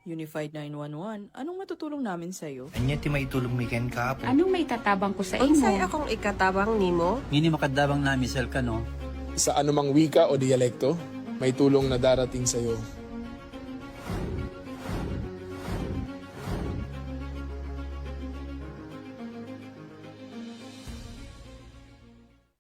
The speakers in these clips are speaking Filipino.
Unified 911, anong matutulong namin sa'yo? Anya ti maitulong mi ken kapo. Anong may tatabang ko sa Unsay imo? akong ikatabang nimo? Ngini makadabang na misel ka no. Sa anumang wika o dialekto, may tulong na darating sa iyo.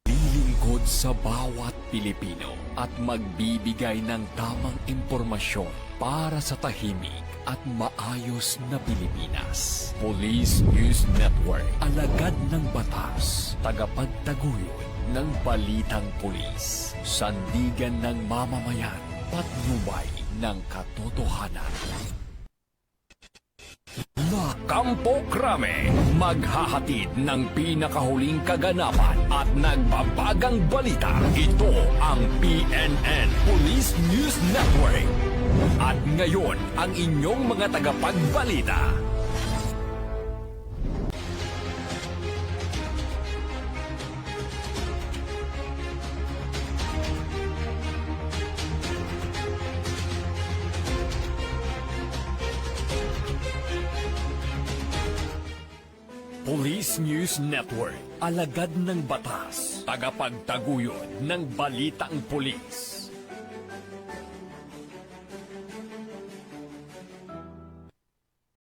Lilingkod sa bawat Pilipino at magbibigay ng tamang impormasyon para sa tahimik at maayos na Pilipinas. Police News Network, alagad ng batas, tagapagtaguyod ng balitang pulis, sandigan ng mamamayan, patnubay ng katotohanan. La Campo Crame, maghahatid ng pinakahuling kaganapan at nagbabagang balita. Ito ang PNN Police News Network. At ngayon, ang inyong mga tagapagbalita. Police News Network, alagad ng batas, tagapagtaguyod ng balitang pulis.